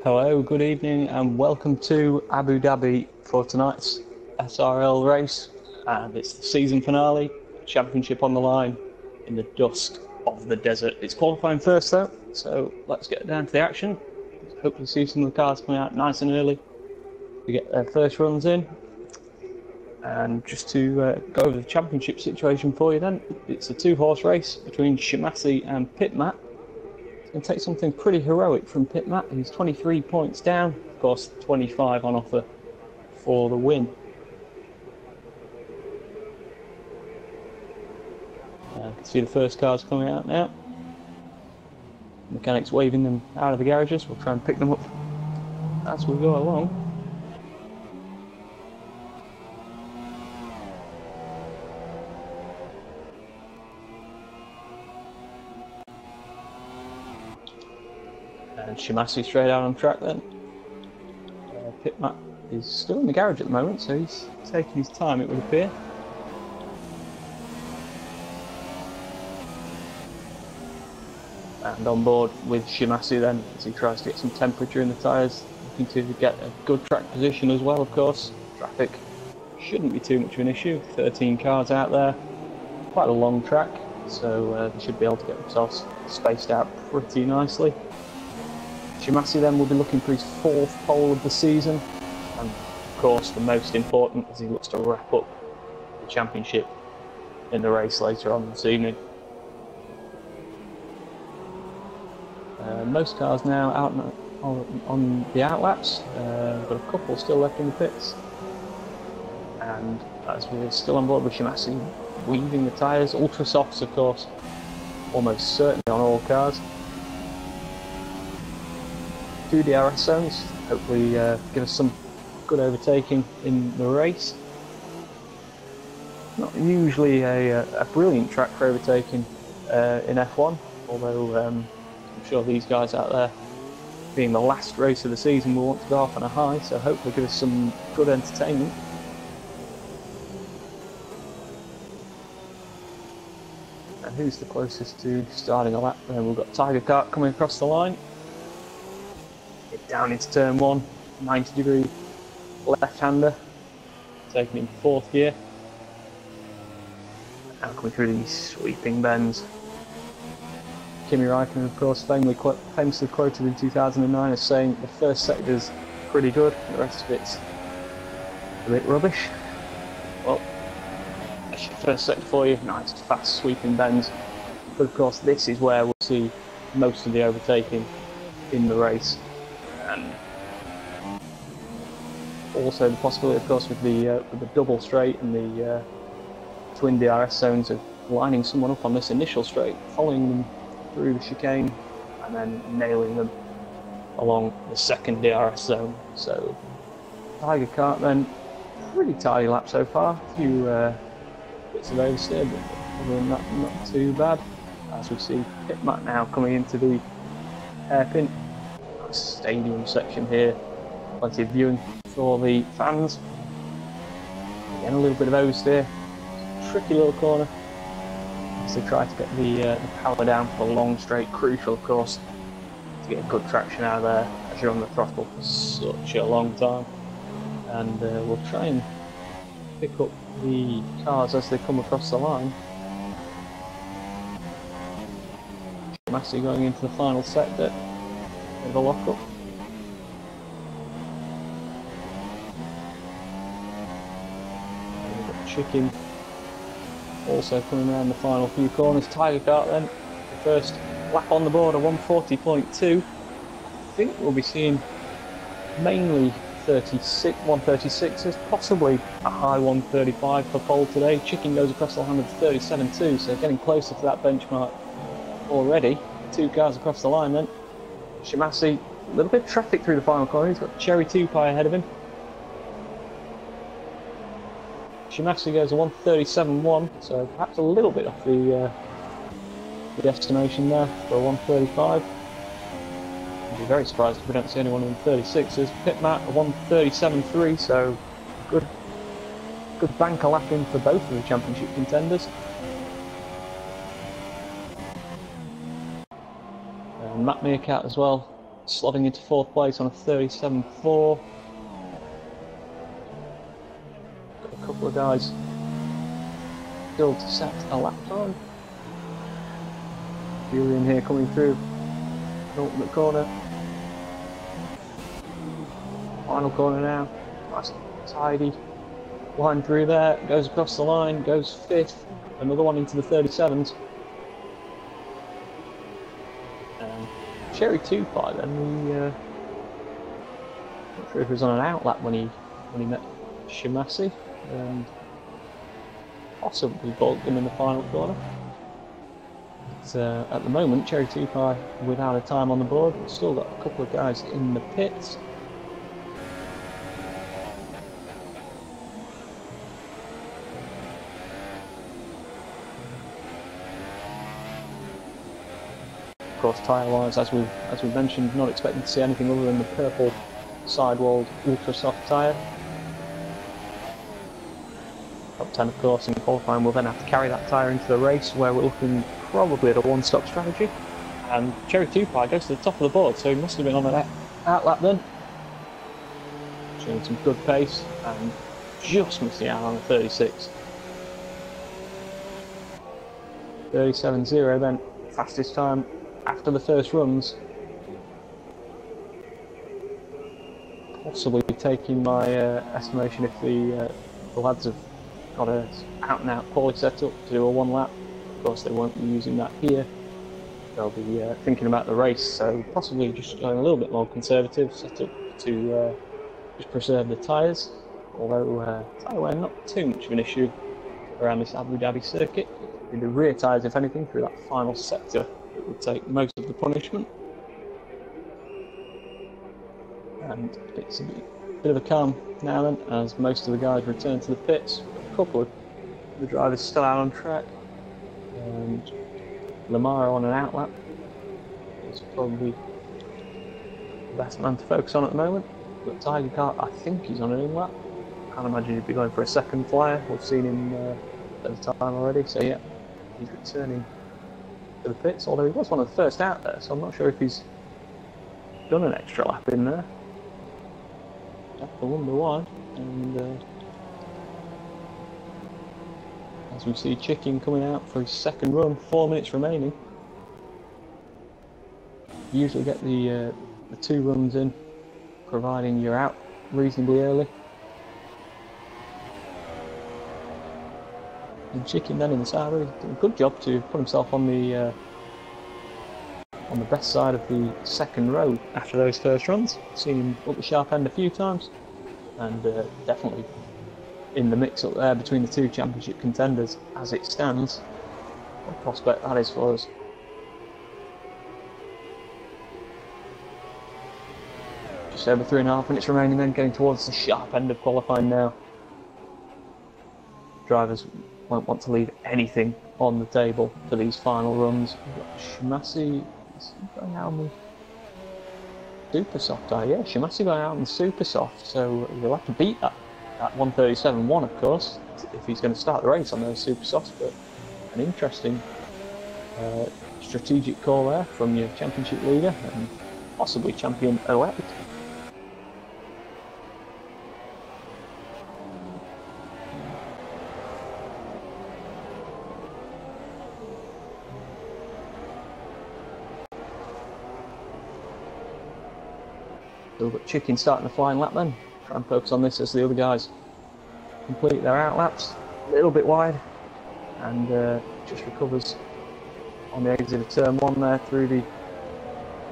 Hello, good evening, and welcome to Abu Dhabi for tonight's SRL race. And it's the season finale, championship on the line in the dust of the desert. It's qualifying first though, so let's get down to the action. Hopefully see some of the cars coming out nice and early to get their first runs in. And just to go over the championship situation for you then, it's a two-horse race between Shimasi and Pitmat. And take something pretty heroic from Pitmat, who's 23 points down, of course 25 on offer for the win. You can see the first cars coming out now. Mechanics waving them out of the garages. We'll try and pick them up as we go along. And Shimasi straight out on track then. Pitmat is still in the garage at the moment, so he's taking his time, it would appear. And on board with Shimasi then, as he tries to get some temperature in the tyres, looking to get a good track position as well, of course. Traffic shouldn't be too much of an issue, 13 cars out there, quite a long track, so they should be able to get themselves spaced out pretty nicely. Shimasi then will be looking for his fourth pole of the season, and of course the most important as he looks to wrap up the championship in the race later on this evening. Most cars now out on the outlaps, but a couple still left in the pits. And as we're still on board with Shimasi, weaving the tyres, ultra softs of course, almost certainly on all cars. 2 DRS zones, hopefully give us some good overtaking in the race. Not usually a brilliant track for overtaking in F1, although I'm sure these guys out there, being the last race of the season, will want to go off on a high, so hopefully give us some good entertainment. And who's the closest to starting a lap? Then we've got Tiger Kart coming across the line. Down into turn 1, 90-degree left-hander, taking in 4th gear. And coming through these sweeping bends. Kimi Räikkönen, of course, famously quoted in 2009 as saying the first sector's pretty good, the rest of it's a bit rubbish. Well, that's your first sector for you, nice fast sweeping bends. But of course this is where we'll see most of the overtaking in the race. And also the possibility, of course, with the double straight and the twin DRS zones of lining someone up on this initial straight, following them through the chicane, and then nailing them along the second DRS zone. So Tiger Kart then, pretty tidy lap so far. A few bits of oversteer, but other than that, not too bad. As we see Pitmat now coming into the hairpin. Stadium section here, plenty of viewing for the fans. Again, a little bit of oversteer, tricky little corner as they try to get the power down for the long straight. Crucial, of course, to get good traction out of there as you're on the throttle for such a long time. And we'll try and pick up the cars as they come across the line. Massey going into the final sector. The lock-up. And we've got Chicken also coming around the final few corners. Tiger Kart then, the first lap on the board, a 140.2. I think we'll be seeing mainly 136s, possibly a high 135 for pole today. Chicken goes across the line with 37.2, so getting closer to that benchmark already. 2 cars across the line then. Shimasi, a little bit of traffic through the final corner. He's got Cherry 2 Pie ahead of him. Shimasi goes a 137.1, so perhaps a little bit off the estimation there for a 135. I'd be very surprised if we don't see anyone in 36s. Pitmat a 137.3, so good banker lap in for both of the championship contenders. And Matt Meerkat as well, slotting into 4th place on a 37.4. Got a couple of guys still to set a lap time. Julian here coming through, ultimate corner. Final corner now, nice and tidy. Line through there, goes across the line, goes 5th, another one into the 37s. Cherry 2.5 then, not sure if he was on an outlap when he met Shimasi, and possibly balked him in the final corner. But, at the moment, Cherry 2.5 without a time on the board. We've still got a couple of guys in the pits. Of course, tyre-wise, as we've mentioned, not expecting to see anything other than the purple sidewalled ultra soft tyre. Top 10, of course, in qualifying will then have to carry that tyre into the race, where we're looking probably at a one-stop strategy. And Cherry 2.5 goes to the top of the board, so he must have been on an outlap then. Showing some good pace and just missing out on a 36. 37.0 then, fastest time after the first runs. Possibly taking my estimation if the lads have got a out-and-out quali set up to do a one lap. Of course they won't be using that here. They'll be thinking about the race, so possibly just going a little bit more conservative, set up to just preserve the tyres. Although tyre wear not too much of an issue around this Abu Dhabi circuit. It'll be the rear tyres, if anything, through that final sector that would take most of the punishment. And it's a bit of a calm now then, as most of the guys return to the pits. A couple of the drivers still out on track, and Lamar on an outlap is probably the best man to focus on at the moment. But Tiger Car, I think he's on an in lap. Can't imagine he'd be going for a second flyer. We've seen him at the time already, so yeah, he's returning to the pits, although he was one of the first out there, so I'm not sure if he's done an extra lap in there. I wonder why. And as we see Chicken coming out for his second run, 4 minutes remaining. You usually get the 2 runs in, providing you're out reasonably early. And Chicken then in the Saturday did a good job to put himself on the best side of the second row after those first runs. Seen him up the sharp end a few times, and definitely in the mix up there between the 2 championship contenders as it stands. What a prospect that is for us. Just over 3.5 minutes remaining then, getting towards the sharp end of qualifying now. Drivers won't want to leave anything on the table for these final runs. We've got Shimasi going out on the super soft tyre. Yeah, Shimasi going out on the super soft, so he'll have to beat that 137.1 of course, if he's going to start the race on those super softs. But an interesting strategic call there from your championship leader and possibly champion elect. So we've got Chicken starting the flying lap then. Try and focus on this as the other guys complete their outlaps. A little bit wide, and just recovers on the exit of turn 1 there through the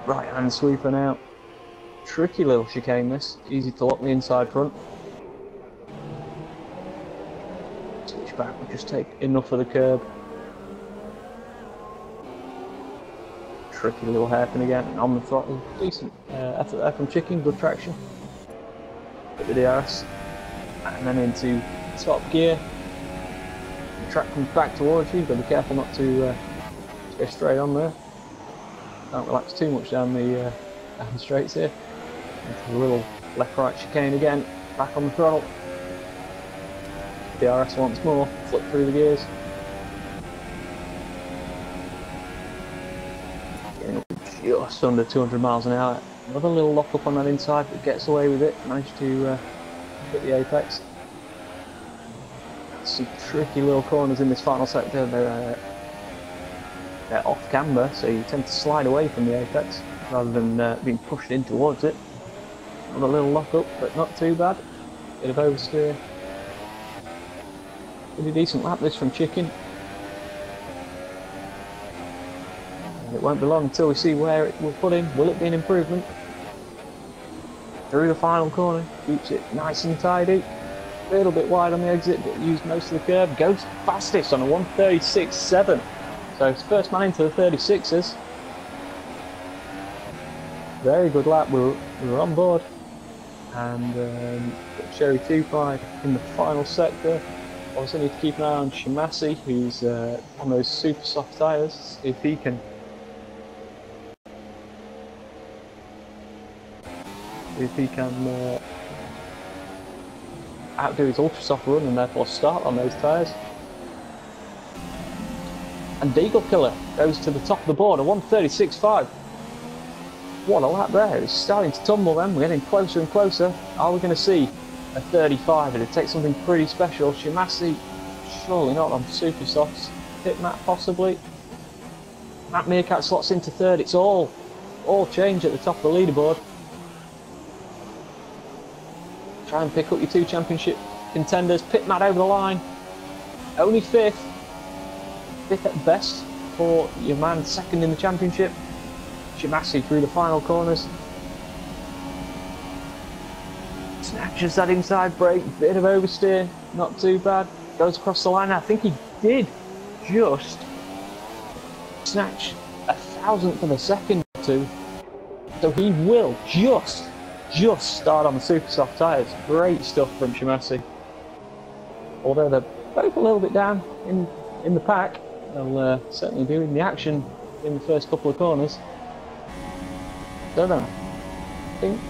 right hand sweeper now. Tricky little chicane this, easy to lock the inside front. Switch back, we'll just take enough of the curb. Tricky little hairpin again, and on the throttle. Decent effort there from Chicken, good traction. Hit the DRS, and then into top gear. The track comes back towards you, but be careful not to go straight on there. Don't relax too much down the straights here. Into a little left-right chicane again, back on the throttle. DRS once more, flip through the gears. Getting up just under 200 miles an hour Another little lock up on that inside, but gets away with it. Managed to hit the apex. Some tricky little corners in this final sector. They're off camber, so you tend to slide away from the apex rather than being pushed in towards it. Another little lock up, but not too bad. Bit of oversteer. Pretty decent lap this from Chicken. And it won't be long until we see where it will put him. Will it be an improvement? Through the final corner, keeps it nice and tidy. A little bit wide on the exit, but used most of the curve. Goes fastest on a 1:36.7. So it's first man into the 36s. Very good lap. We were on board. And Cherry 2 in the final sector. Also need to keep an eye on Shimasi, who's on those super soft tyres. If he can outdo his ultra soft run and therefore start on those tyres. And Deagle Killer goes to the top of the board, a 1:36.5. What a lap there. It's starting to tumble then. We're getting closer and closer. Are we going to see a 35? It'd take something pretty special. Shimasi, surely not on super softs. Pit Matt possibly. Matt Meerkat slots into third. It's all change at the top of the leaderboard. Try and pick up your two championship contenders. Pit Matt over the line. Only fifth. Fifth at best for your man second in the championship. Shimasi through the final corners. Snatches that inside brake, bit of oversteer, not too bad. Goes across the line. I think he did just snatch a thousandth of a second or two. So he will just start on the super soft tyres. Great stuff from Shimasi. Although they're both a little bit down in the pack, they'll certainly be in the action in the first couple of corners. Don't know. I think,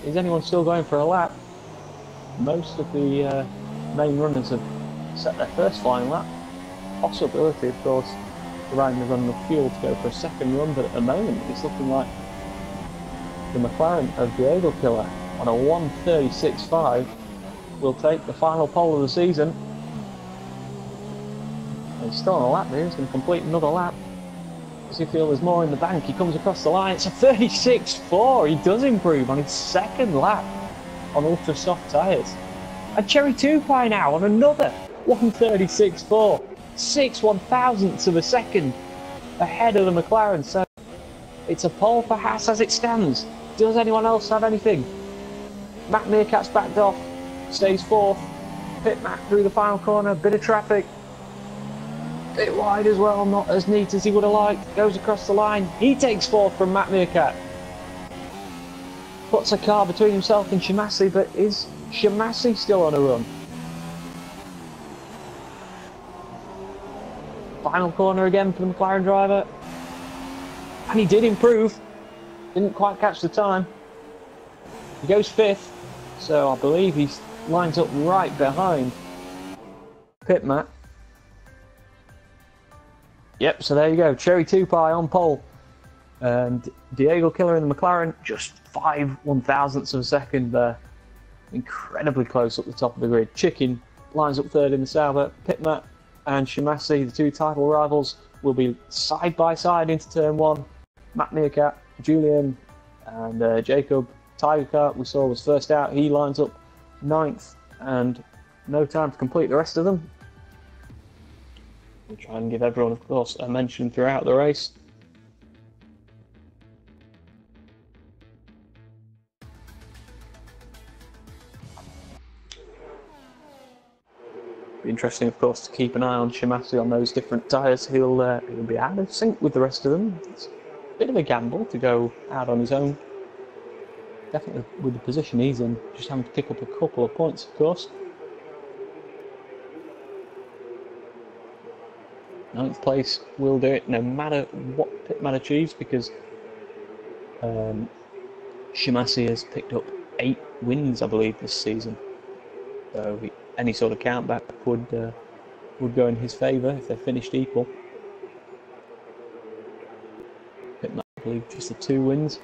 is anyone still going for a lap? Most of the main runners have set their first flying lap. Possibility, of course, providing they've got enough fuel to go for a second run, but at the moment it's looking like the McLaren of Diego Killer on a 1:36.5 will take the final pole of the season. And he's still on a lap here. He's going to complete another lap. Does he feel there's more in the bank? He comes across the line. It's a 36.4. He does improve on his second lap on ultra soft tyres. And Cherry 2 now on another 1:36.4. 6/1000ths of a second ahead of the McLaren. So it's a pole for Haas as it stands. Does anyone else have anything? Matt Meerkat's backed off. Stays fourth. Pit Matt through the final corner. Bit of traffic. Bit wide as well, not as neat as he would have liked. Goes across the line. He takes fourth from Matt Meerkat. Puts a car between himself and Shimasi, but is Shimasi still on a run? Final corner again for the McLaren driver. And he did improve. Didn't quite catch the time. He goes fifth, so I believe he lines up right behind Pit Matt. Yep, so there you go. Cherry 2 on pole. And Diego Killer in the McLaren, just 5/1000ths of a second there. Incredibly close up the top of the grid. Chicken lines up third in the Sauber. Pit Matt and Shimasi, the two title rivals, will be side by side into turn one. Matt Meerkat, Julian, and Jacob. Tiger Car, we saw, was first out. He lines up ninth, and no time to complete the rest of them. We'll try and give everyone, of course, a mention throughout the race. Be interesting, of course, to keep an eye on Shimasi on those different tyres. He'll be out of sync with the rest of them. It's a bit of a gamble to go out on his own. Definitely with the position he's in, just having to pick up a couple of points, of course. Ninth place will do it no matter what Pit Matt achieves, because Shimasi has picked up 8 wins, I believe, this season. So any sort of countback would go in his favour if they finished equal. Pit Matt, I believe just the 2 wins.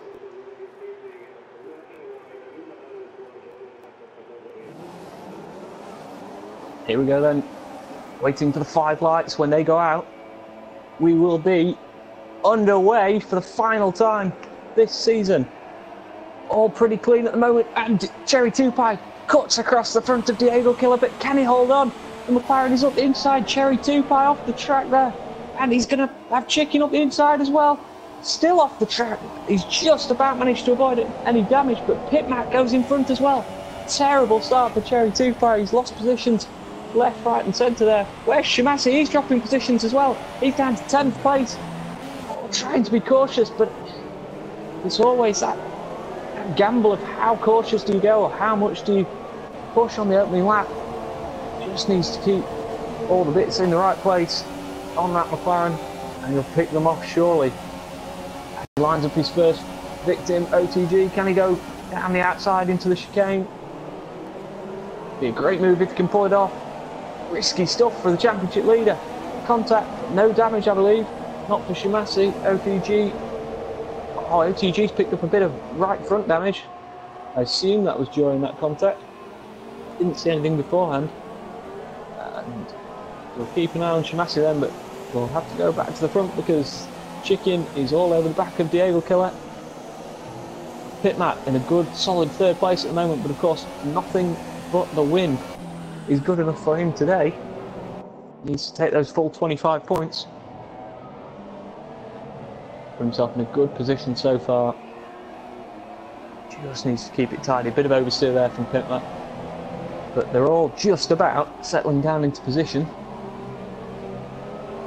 Here we go then, waiting for the 5 lights. When they go out, we will be underway for the final time this season. All pretty clean at the moment, and Cherry Tupai cuts across the front of Diego Killer, but can he hold on? The McLaren is up the inside, Cherry Tupai off the track there, and he's going to have Chicken up the inside as well. Still off the track, he's just about managed to avoid any damage, but Pitmac goes in front as well. Terrible start for Cherry Tupai, he's lost positions left, right and centre there. Where's Shimasi? He's dropping positions as well. He's down to 10th place. Oh, trying to be cautious, but it's always that gamble of how cautious do you go, or how much do you push on the opening lap. Just needs to keep all the bits in the right place on that McLaren, and he'll pick them off surely. He lines up his first victim, OTG. Can he go down the outside into the chicane? Be a great move if he can pull it off. Risky stuff for the championship leader. Contact, no damage I believe, not for Shimasi. OTG, oh, OTG's picked up a bit of right front damage. I assume that was during that contact. Didn't see anything beforehand. And we'll keep an eye on Shimasi then, but we'll have to go back to the front because Chicken is all over the back of Diego Killer. Pitmat in a good solid 3rd place at the moment, but of course nothing but the win is good enough for him today. He needs to take those full 25 points. Put himself in a good position so far. Just needs to keep it tidy. A bit of oversteer there from Pitmat, but they're all just about settling down into position.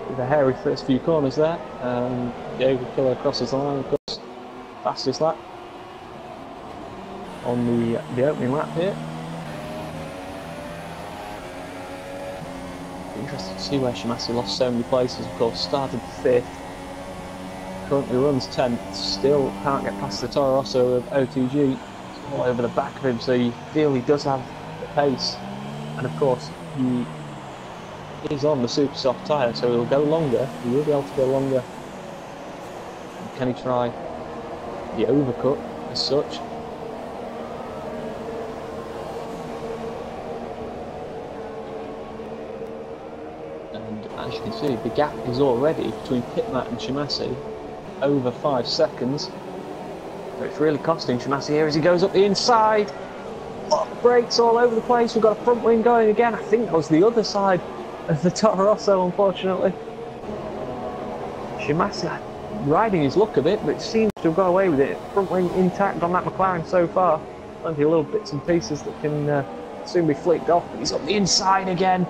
With a hairy first few corners there. Diego Killer crosses the line, of course. Fastest lap on the opening lap here. Interesting to see where Shimasi lost so many places. Of course, started 5th, currently runs 10th, still can't get past the Toro Rosso of OTG. It's all over the back of him, so you feel he does have the pace. And of course, he is on the super soft tyre, so he'll go longer. He will be able to go longer. Can he try the overcut as such? As you can see, the gap is already between Pitmat and Shimasi over 5 seconds. So it's really costing Shimasi here as he goes up the inside. Brakes all over the place. We've got a front wing going again. I think that was the other side of the Toro Rosso, unfortunately. Shimasi riding his luck a bit, but seems to have got away with it. Front wing intact on that McLaren so far. Plenty of little bits and pieces that can soon be flicked off, but he's up the inside again.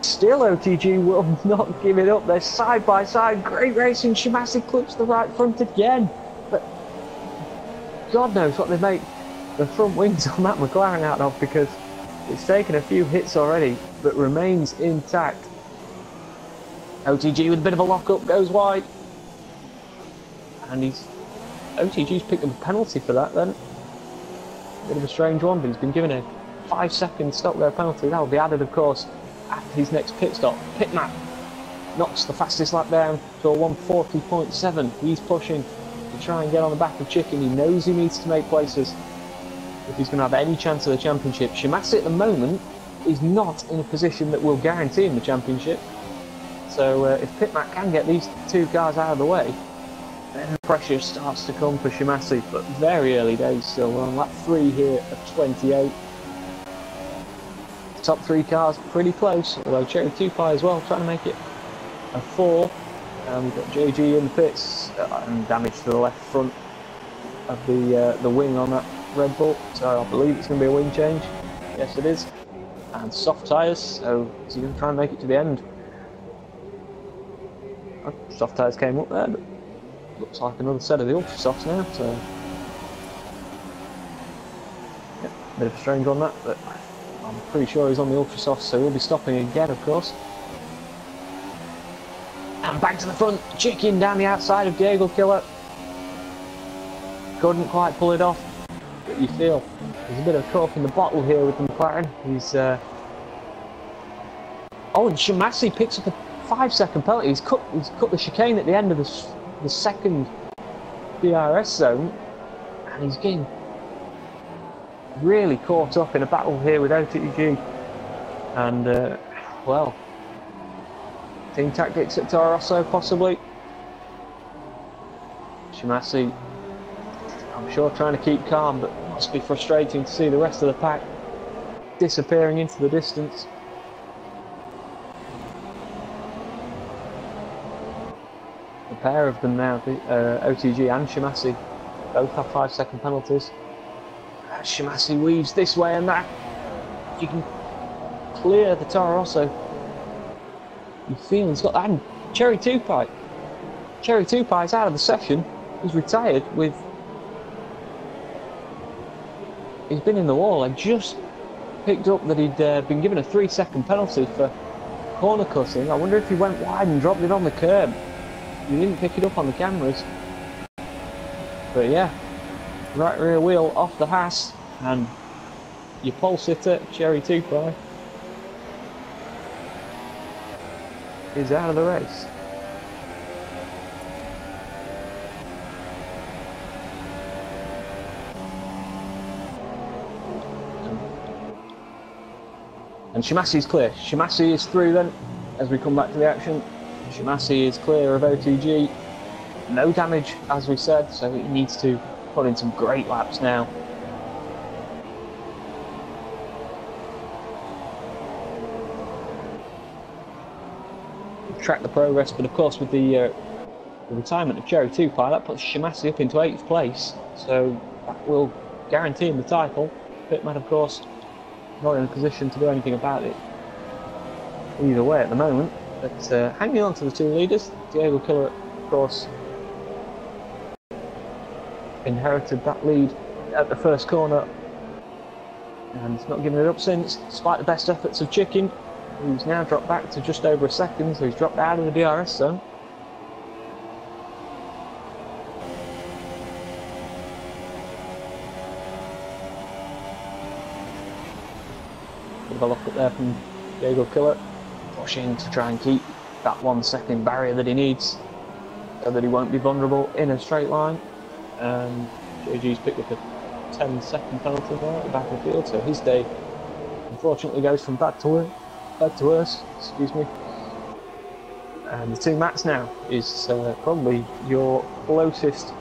Still OTG will not give it up. They're side by side. Great racing. Shimasi clips the right front again. But God knows what they make the front wings on that McLaren out of, because it's taken a few hits already, but remains intact. OTG with a bit of a lock-up goes wide. And OTG's picked up a penalty for that then. Bit of a strange one, but he's been given a 5-second stop-go penalty. That will be added, of course, after his next pit stop. Pitmat knocks the fastest lap down to a 140.7. He's pushing to try and get on the back of Chicken. He knows he needs to make places if he's going to have any chance of the championship. Shimasi at the moment is not in a position that will guarantee him the championship. So if Pitmat can get these 2 cars out of the way, then the pressure starts to come for Shimasi. But very early days still. We're on lap 3 here of 28. Top 3 cars pretty close, although Cherry Tupai as well, trying to make it a 4. And we've got JG in the pits, and damage to the left front of the wing on that Red Bull, so I believe it's going to be a wing change. Yes it is. And soft tyres, so he's going to try and make it to the end. Soft tyres came up there, but looks like another set of the ultra softs now, so yeah, bit of a strange one that, but I'm pretty sure he's on the ultra soft, so he'll be stopping again, of course. And back to the front, Chicken down the outside of Diego Killer. Couldn't quite pull it off, but you feel there's a bit of cork in the bottle here with the McLaren. He's oh, and Shimasi picks up a 5-second penalty. He's cut the chicane at the end of the the second DRS zone, and he's getting really caught up in a battle here with OTG. And, well, team tactics at Toro Rosso, possibly. Shimasi, I'm sure, trying to keep calm, but it must be frustrating to see the rest of the pack disappearing into the distance. A pair of them now, OTG and Shimasi, both have 5-second penalties. Shimasi weaves this way and that. You can clear the Toro Rosso. You feel he's got that. And Cherry Tupai. Cherry Tupai's out of the session. He's retired with. He's been in the wall. I just picked up that he'd been given a 3-second penalty for corner cutting. I wonder if he went wide and dropped it on the curb. You didn't pick it up on the cameras. But yeah, right rear wheel off the Haas, and your pole sitter, Cherry Tupai, is out of the race. And Shimasi's clear. Shimasi is through then, as we come back to the action. Shimasi is clear of OTG. No damage, as we said, so he needs to put in some great laps now. Track the progress, but of course with the retirement of Cherry Tupai, that puts Shimasi up into 8th place, so that will guarantee him the title. Pitman, of course, not in a position to do anything about it either way at the moment, but hanging on to the two leaders. Diego Killer, of course, inherited that lead at the first corner and he's not given it up since, despite the best efforts of Chicken, who's now dropped back to just over a second, so he's dropped out of the DRS zone. Bit of a look up there from Diego Killer, pushing to try and keep that 1-second barrier that he needs so that he won't be vulnerable in a straight line. And JG's picked up a 10-second penalty there at the back of the field, so his day unfortunately goes from bad to worse, excuse me. And the two Matts now is probably your closest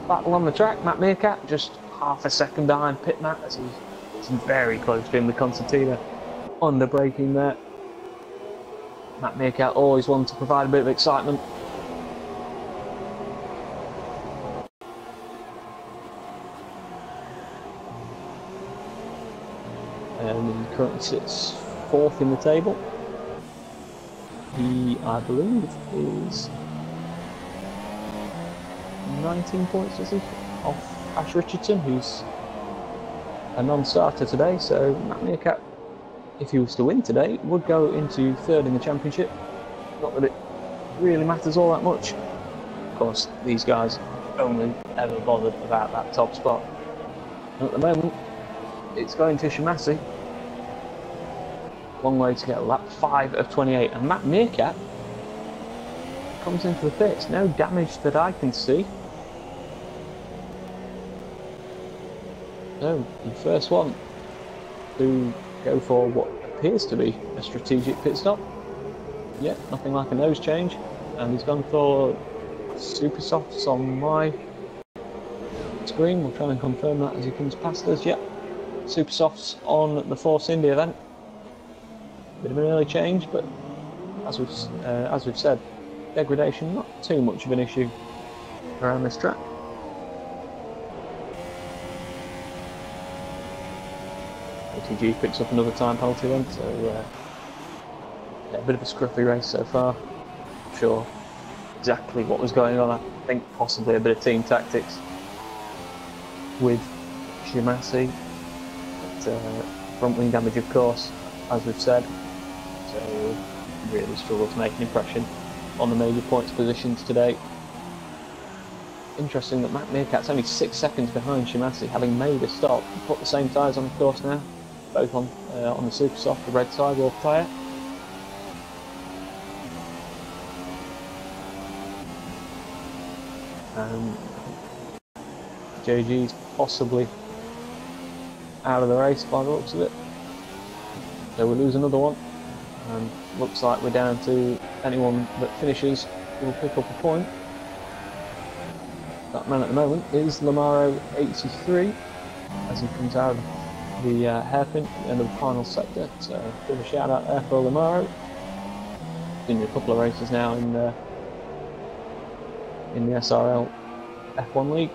battle on the track. Matt Meerkat just half a second behind Pit Matt, as he's very close to him, the concertina under braking there. Matt Meerkat always wanted to provide a bit of excitement. And he currently sits 4th in the table. He, I believe, is 19 points, is he, off Ash Richardson, who's a non-starter today. So Matt Meerkat, if he was to win today, would go into 3rd in the championship. Not that it really matters all that much. Of course, these guys only ever bothered about that top spot. And at the moment, it's going to Shimasi. Long way to get a lap, 5 of 28, and Matt Meerkat comes into the pits. No damage that I can see. So, the first one to go for what appears to be a strategic pit stop. Yeah, nothing like a nose change, and he's gone for super softs on my screen. We'll try and confirm that as he comes past us. Yeah, super softs on the Force India event. Bit of an early change, but as we've said, degradation not too much of an issue around this track. OTG picks up another time penalty then, so yeah, a bit of a scruffy race so far. Not sure exactly what was going on. I think possibly a bit of team tactics with Shimasi, but front wing damage, of course, as we've said. So really struggle to make an impression on the major points positions today. Interesting that Matt Meerkat's only 6 seconds behind Shimasi, having made a stop. Put the same tyres on the course now, both on the super soft, the red sidewalk tyre. JG's possibly out of the race by the looks of it. So we lose another one, and looks like we're down to anyone that finishes will pick up a point. That man at the moment is Lamaro 83 as he comes out of the hairpin at the end of the final sector. So give a shout out there for Lamaro. Been in a couple of races now in the SRL F1 League.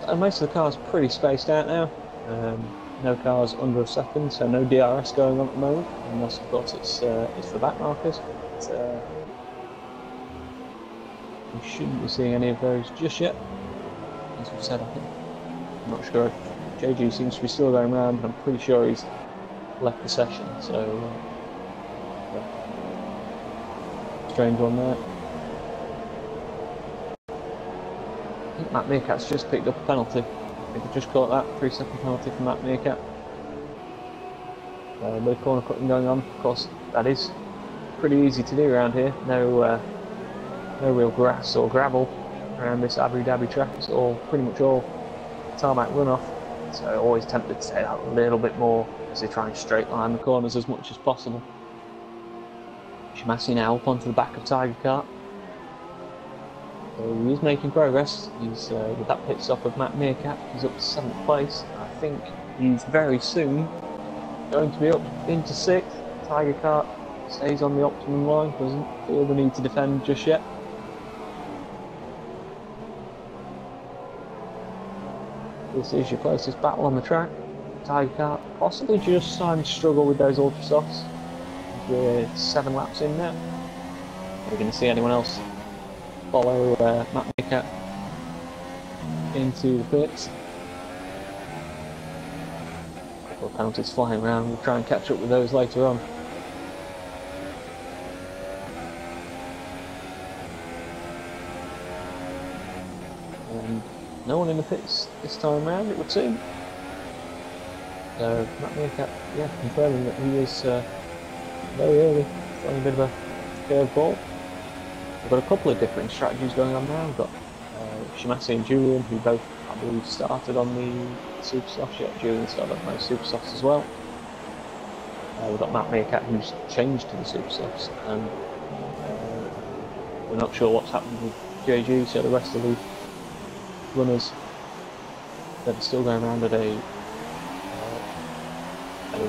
And most of the cars are pretty spaced out now. No cars under a second, so no DRS going on at the moment, unless of course it's for back markers. We shouldn't be seeing any of those just yet, as we've said. I think. I'm not sure if JG seems to be still going around, but I'm pretty sure he's left the session. So strange one there. I think Matt Meerkat's just picked up a penalty. I think I just caught that 3-second penalty from Matt Meerkat. A bit of corner cutting going on. Of course, that is pretty easy to do around here. No real grass or gravel around this Abu Dhabi track. It's all pretty much all tarmac runoff. So always tempted to take that a little bit more as they try and straight line the corners as much as possible. Shimasi now up onto the back of Tiger Kart. So he is making progress. He's with that pit stop of Matt Meerkat, he's up to 7th place. I think he's very soon going to be up into 6th. Tiger Kart stays on the optimum line, doesn't feel the need to defend just yet. This is your closest battle on the track. Tiger Kart possibly just starting to struggle with those ultra softs. We're 7 laps in now. We're going to see anyone else follow Matt Meerkat into the pits. A couple of penalties flying around. We'll try and catch up with those later on. And no one in the pits this time round, it would seem. So Matt Meerkat, yeah, confirming that he is very early, throwing a bit of a curveball. We've got a couple of different strategies going on now. We've got Shimasi and Julian, who both, I believe, started on the super softs. Yeah, Julian started on those super softs as well. We've got Matt Meerkat, who's changed to the super softs, and we're not sure what's happened with JG, so the rest of the runners that are still going around at a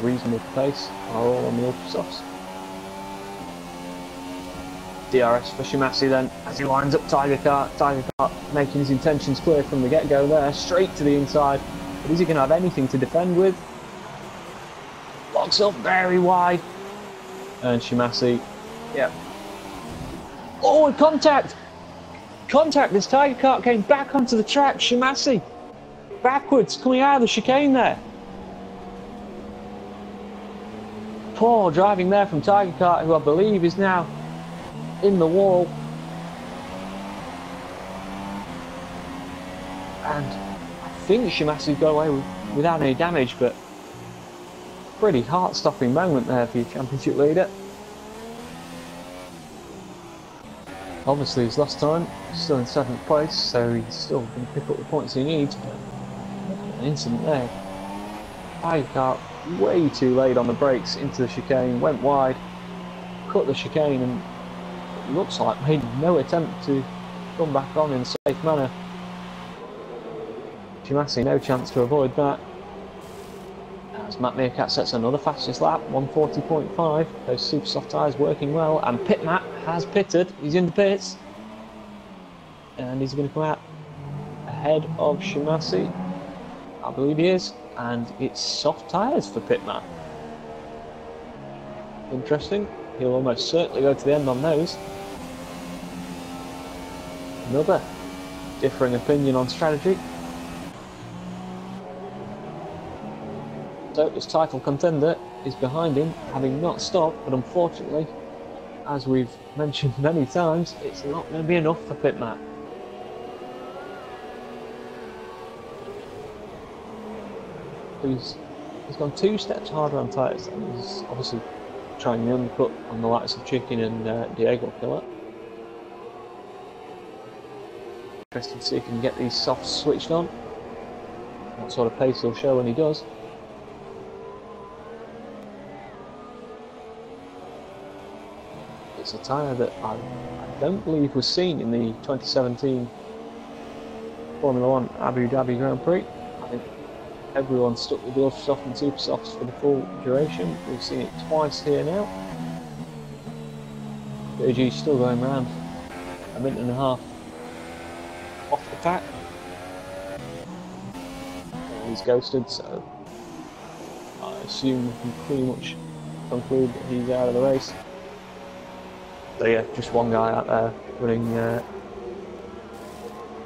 reasonable pace are all on the ultra softs. DRS for Shimasi then, as he lines up Tiger Kart. Tiger Kart making his intentions clear from the get-go there, straight to the inside. But is he going to have anything to defend with? Locks up very wide. And Shimasi, yeah. Oh, and contact! Contact, this Tiger Kart came back onto the track. Shimasi, backwards, coming out of the chicane there. Poor driving there from Tiger Kart, who I believe is now in the wall. And I think Shimasi got away without any damage, but pretty heart-stopping moment there for your championship leader. Obviously he's lost time, still in 7th place, so he's still going to pick up the points he needs, but an incident there. Tiger Kart way too late on the brakes into the chicane, went wide, cut the chicane, and it looks like made no attempt to come back on in a safe manner. Shimasi no chance to avoid that. As Matt Meerkat sets another fastest lap, 140.5. Those super soft tyres working well, and Pit Matt has pitted. He's in the pits, and he's going to come out ahead of Shimasi. I believe he is, and it's soft tyres for Pit Matt. Interesting. He'll almost certainly go to the end on those. Another differing opinion on strategy. So his title contender is behind him, having not stopped, but unfortunately, as we've mentioned many times, it's not going to be enough for Pit Matt. He's gone 2 steps harder on tyres, and he's obviously trying the undercut on the likes of Chicken and Diego Killer. Interesting to see if he can get these softs switched on. What sort of pace he'll show when he does. It's a tyre that I don't believe was seen in the 2017 Formula 1 Abu Dhabi Grand Prix. I think everyone stuck with the ultra soft and super softs for the full duration. We've seen it twice here now. BG's still going around a minute and a half off the pack. He's ghosted, so I assume we can pretty much conclude that he's out of the race. So yeah, just one guy out there running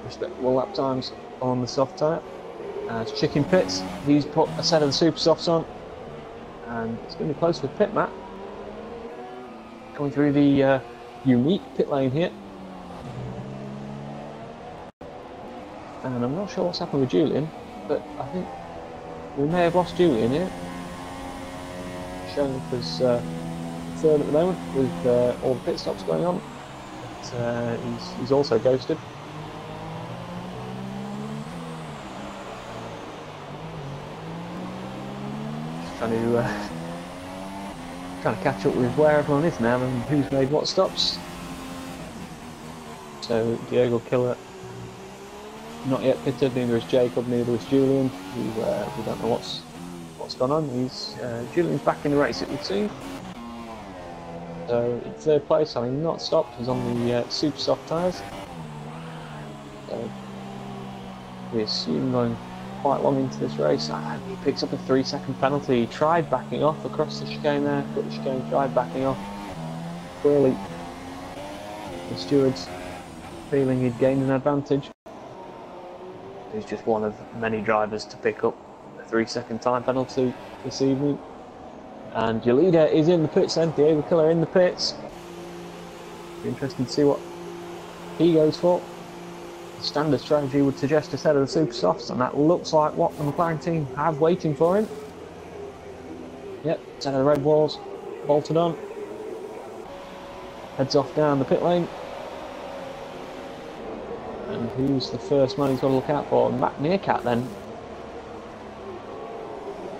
respectable lap times on the soft tyre. It's Chicken Pits. He's put a set of the super softs on, and it's going to be close with Pit Matt. Going through the unique pit lane here. And I'm not sure what's happened with Julian, but I think we may have lost Julian here. Showing up as third at the moment with all the pit stops going on. But, he's also ghosted. Just trying to catch up with where everyone is now and who's made what stops. So Diego Killer not yet pitted, neither is Jacob, neither is Julian. We don't know what's gone on. Julian's back in the race, it would seem. So in third place, having not stopped, he's on the super soft tyres. So we assume going quite long into this race. He picks up a 3-second penalty. He tried backing off across the chicane there, cut the chicane, tried backing off. Clearly the stewards feeling he'd gained an advantage. He's just one of many drivers to pick up a 3-second time penalty this evening. And your leader is in the pits then, Diego Killer in the pits. Be interesting to see what he goes for. The standard strategy would suggest a set of the super softs, and that looks like what the McLaren team have waiting for him. Yep, set of the red walls bolted on. Heads off down the pit lane. And who's the first man he's got to look out for? Matt Meerkat then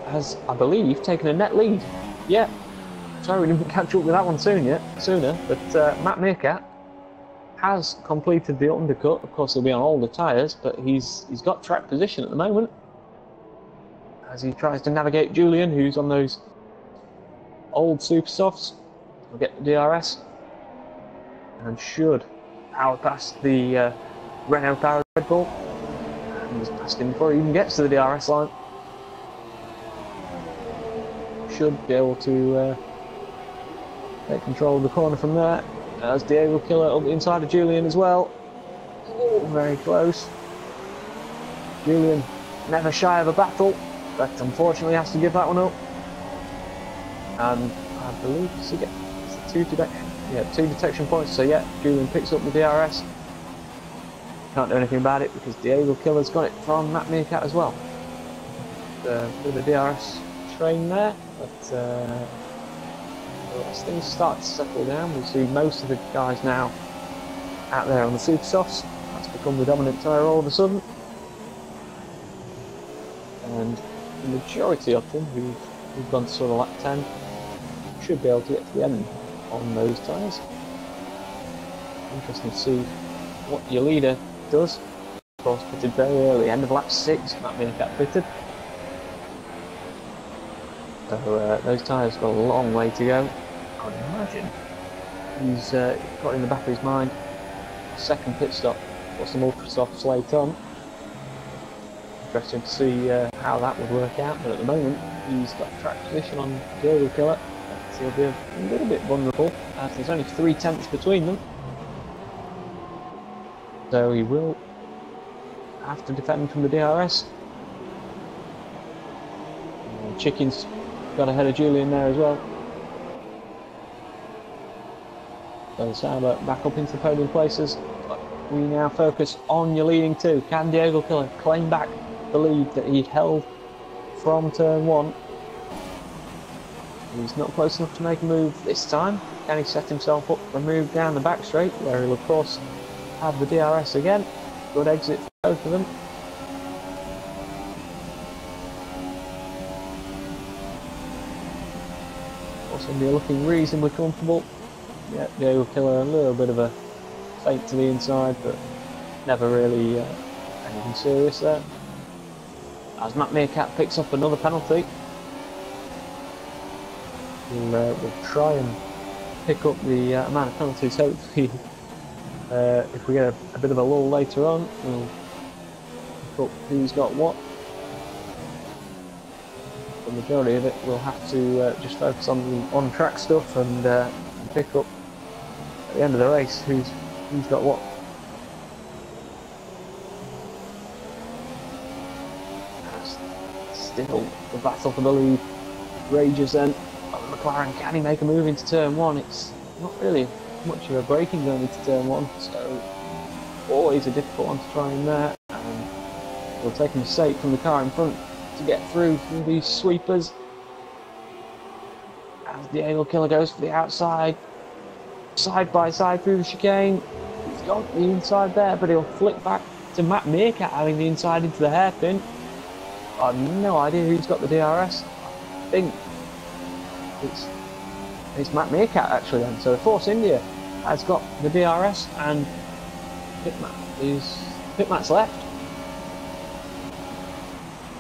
has, I believe, taken a net lead. Yeah, sorry we didn't catch up with that one sooner, but Matt Meerkat has completed the undercut. Of course he'll be on older tyres, but he's got track position at the moment as he tries to navigate Julian, who's on those old super softs. He'll get the DRS and should power past the Renault powered Red Bull. And he's passed him before he even gets to the DRS line. Should be able to take control of the corner from there. As Diego Killer up the inside of Julian as well. Oh, very close. Julian never shy of a battle, but unfortunately has to give that one up. And I believe does he get two detection points. So yeah, Julian picks up the DRS. Can't do anything about it because Diego Killer's got it from Matt Meerkat as well. With the DRS train there, but as things start to settle down, we see most of the guys now out there on the super softs. That's become the dominant tyre all of a sudden. And the majority of them who've gone to sort of lap 10 should be able to get to the end on those tyres. Interesting to see what your leader does. Of course, pitted very early, end of lap 6, Matt Meerkat pitted. So those tyres got a long way to go. I would imagine he's got in the back of his mind a second pit stop, got some ultra soft slate on. Interesting to see how that would work out, but at the moment he's got track position on Diego Killer, so he'll be a little bit vulnerable as there's only 3 tenths between them. So he will have to defend from the DRS. Chicken's got ahead of Julian there as well. So Sauber back up into the podium places. We now focus on your leading two. Can Diego Killer claim back the lead that he'd held from turn 1? He's not close enough to make a move this time. Can he set himself up for a move down the back straight, where he'll of course have the DRS again? good exit for both of them. Also, they're looking reasonably comfortable. Yeah, they will kill a little bit of a fake to the inside, but never really anything serious there. As Matt Meerkat picks up another penalty, we'll try and pick up the amount of penalties. Hopefully, if we get a bit of a lull later on, we'll pick up who's got what. The majority of it we'll have to just focus on the on-track stuff and pick up at the end of the race who's got what. Still, the battle for the lead rages then. McLaren, can he make a move into turn one? It's not really much of a braking going into turn one, so always a difficult one to try and we'll take a mistake from the car in front to get through these sweepers. As the Anal Killer goes for the outside, side by side through the chicane. He's got the inside there, but he'll flick back to Matt Meerkat having the inside into the hairpin. I have no idea who's got the DRS. I think it's Matt Meerkat actually then. So the Force India has got the DRS and Pitmat's left.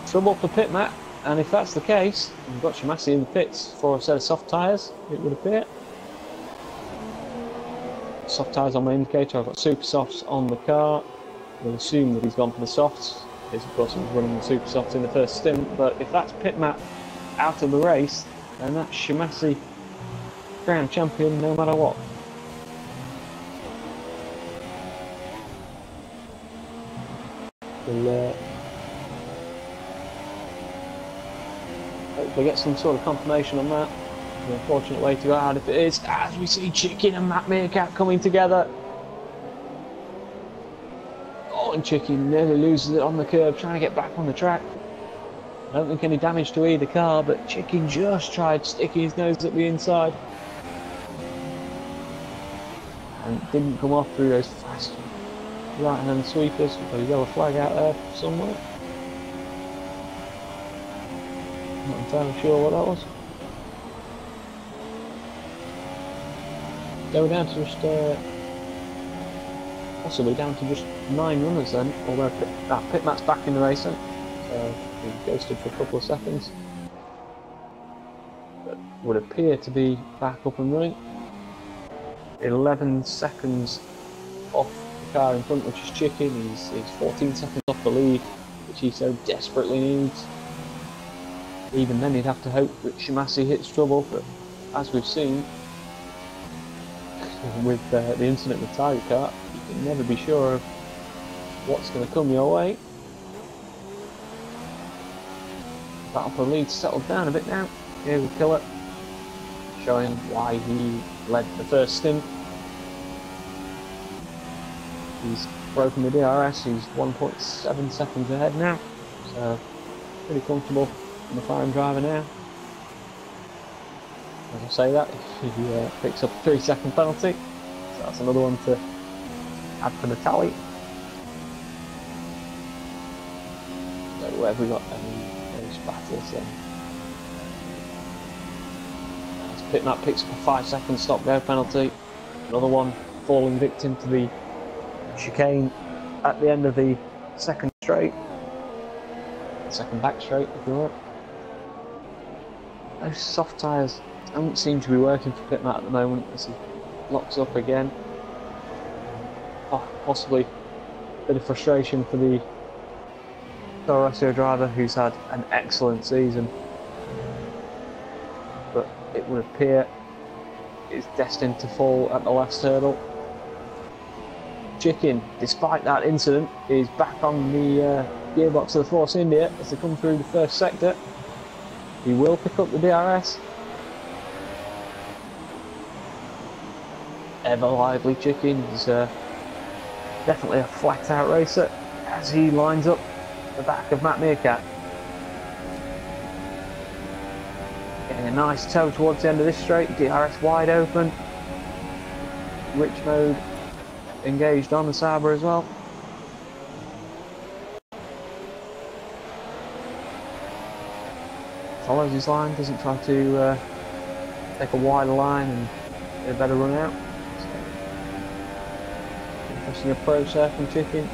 Trouble for Pitmat, and if that's the case, we've got Shimasi in the pits for a set of soft tyres, it would appear. Soft tyres on my indicator, I've got super softs on the car. We'll assume that he's gone for the softs, because of course he was running the super softs in the first stint, but if that's Pitmat out of the race, then that's Shimasi ground champion no matter what. We'll hopefully get some sort of confirmation on that. An unfortunate way to go out if it is, as we see Chicken and Matt Meerkat coming together. Oh, and Chicken nearly loses it on the curb, trying to get back on the track. I don't think any damage to either car, but Chicken just tried sticking his nose at the inside. And didn't come off through those fast right-hand sweepers. We've got a yellow flag out there somewhere. Not entirely sure what that was. They were down to just possibly down to just 9 runners then, although Pitmat's back in the race then, so he ghosted for a couple of seconds. But would appear to be back up and running. 11 seconds off the car in front, which is Chicken. He's 14 seconds off the lead, which he so desperately needs. Even then he'd have to hope that Shimasi hits trouble, but as we've seen with the incident with the Tiger Car, you can never be sure of what's going to come your way. Battle for the lead settled down a bit now. Here we kill it, showing why he led the first stint. He's broken the DRS, he's 1.7 seconds ahead now, so pretty comfortable. McLaren driver now. As I say that, he picks up a 3-second penalty, so that's another one to add for the tally. So where have we got any battles then? As Pitmat picks up a 5-second stop-go penalty, another one falling victim to the chicane at the end of the second straight, second back straight if you want. Those soft tyres don't seem to be working for Pitmat at the moment as he locks up again. Oh, possibly a bit of frustration for the Toro Rosso driver who's had an excellent season, but it would appear is destined to fall at the last hurdle. Chicken, despite that incident, is back on the gearbox of the Force India as they come through the first sector. He will pick up the DRS. Ever lively Chicken. He's definitely a flat out racer as he lines up the back of Matt Meerkat. Getting a nice toe towards the end of this straight, DRS wide open. Rich mode engaged on the Sabre as well. follows his line, doesn't try to take a wider line and get a better run out. So, interesting approach there from Chicken.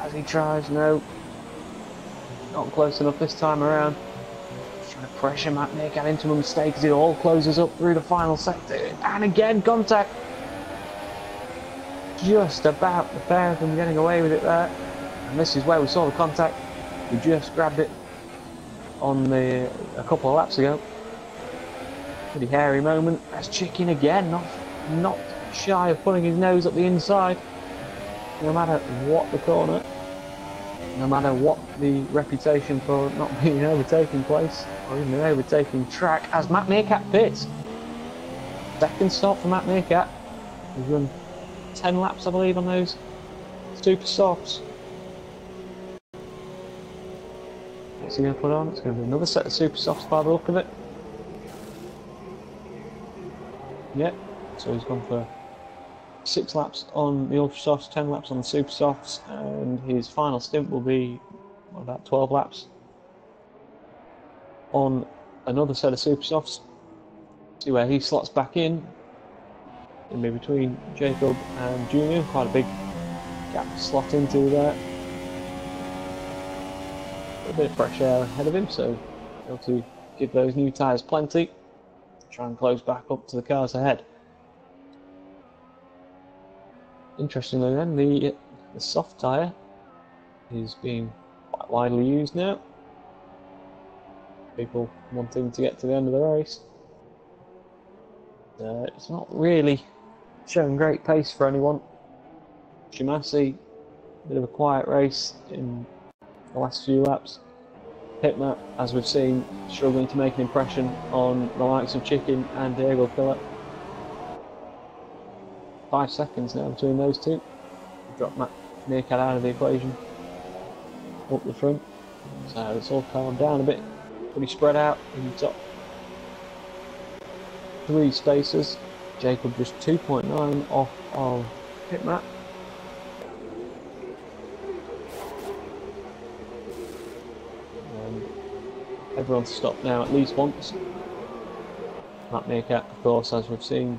As he tries, no, not close enough this time around. He's trying to pressure Matt Meerkat into a mistake as it all closes up through the final sector. And again, contact. Just about the pair of them getting away with it there. And this is where we saw the contact. We just grabbed it on a couple of laps ago. Pretty hairy moment. That's Chicken again, not shy of putting his nose up the inside. No matter what the corner, no matter what the reputation for not being an overtaking place or even an overtaking track, as Matt Meerkat pits. Second stop for Matt Meerkat. He's run 10 laps, I believe, on those super softs. What's he going to put on? It's going to be another set of super softs by the look of it. Yep, so he's gone for 6 laps on the ultra softs, 10 laps on the super softs, and his final stint will be what, about 12 laps on another set of super softs. See where he slots back in between Jacob and Julian. Quite a big gap to slot into there. A bit of fresh air ahead of him, so able to give those new tyres plenty. Try and close back up to the cars ahead. Interestingly then, the soft tyre is being quite widely used now. People wanting to get to the end of the race. It's not really showing great pace for anyone. Shimasi, bit of a quiet race in the last few laps. Hitmat, as we've seen, struggling to make an impression on the likes of Chicken and Diego Killer. 5 seconds now between those two. Drop Matt Meerkat out of the equation. Up the front. So it's all calmed down a bit. Pretty spread out in the top 3 spaces. Jacob just 2.9 off of Hitmat. Everyone's stopped now at least once. Matt Meerkat, of course, as we've seen,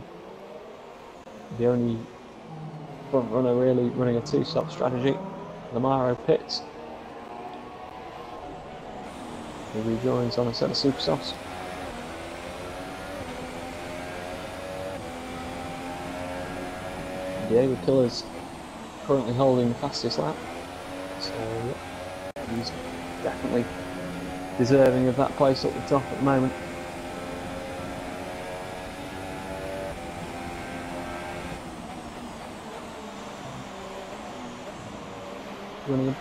the only front runner really running a 2-stop strategy. Lamaro pits. He rejoins on a set of super softs. Diego Killer's currently holding the fastest lap, so he's definitely deserving of that place up the top at the moment. Running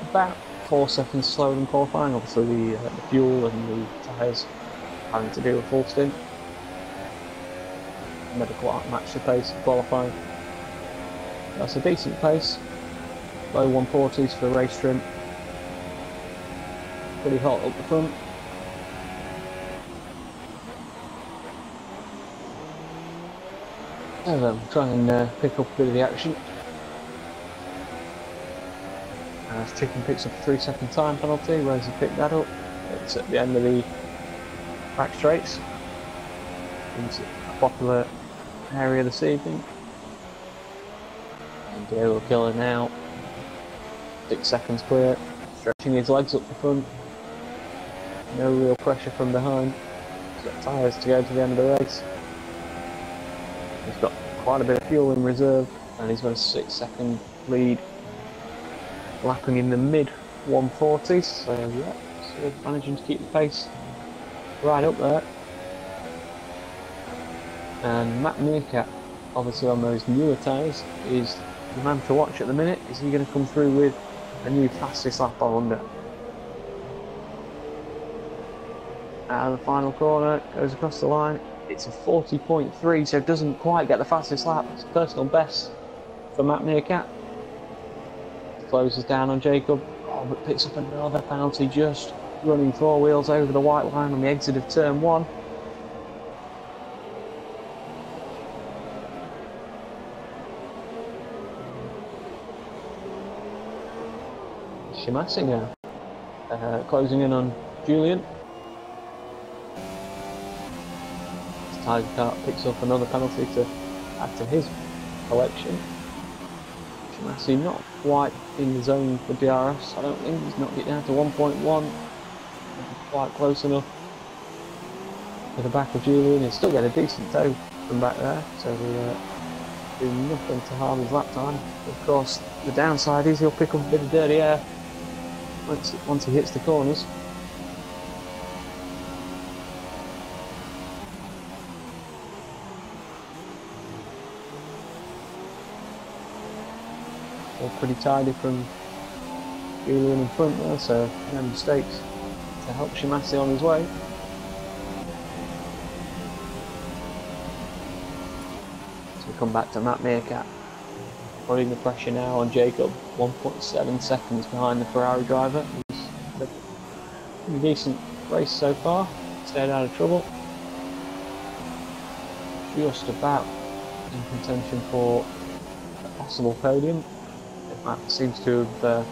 about 4 seconds slower than qualifying. Obviously the fuel and the tyres having to do a full stint. Never quite match the pace of qualifying. That's a decent pace. Low 140s for race trim. Pretty hot up the front. So try and pick up a bit of the action. As Chicken picks up a 3-second time penalty, whereas he picked that up? It's at the end of the back straights. It's a popular area this evening. And Diego Killer now 6 seconds clear, stretching his legs up the front. No real pressure from behind. He's got tyres to go to the end of the race. He's got quite a bit of fuel in reserve, and he's got a 6-second lead, lapping in the mid 140s. So yeah, still managing to keep the pace right up there. And Matt Meerkat, obviously on those newer tyres, is the man to watch at the minute. Is he going to come through with a new fastest lap or under? Out of the final corner, goes across the line. It's a 40.3, so it doesn't quite get the fastest lap. It's personal best for Matt Meerkat. Closes down on Jacob, but picks up another penalty, just running 4 wheels over the white line on the exit of turn 1. Shimasi now, closing in on Julian. Tiger Kart picks up another penalty to add to his collection. Shimasi not quite in the zone for DRS, I don't think. He's not getting down to 1.1. Quite close enough to the back of Julian. He'll still get a decent tow from back there, so we do nothing to harm his lap time. Of course, the downside is he'll pick up a bit of dirty air once he hits the corners. All pretty tidy from Julian in front there, so no mistakes to help Shimasi on his way. So we come back to Matt Meerkat, putting the pressure now on Jacob, 1.7 seconds behind the Ferrari driver. He's had a pretty decent race so far, stayed out of trouble. Just about in contention for a possible podium. Matt seems to have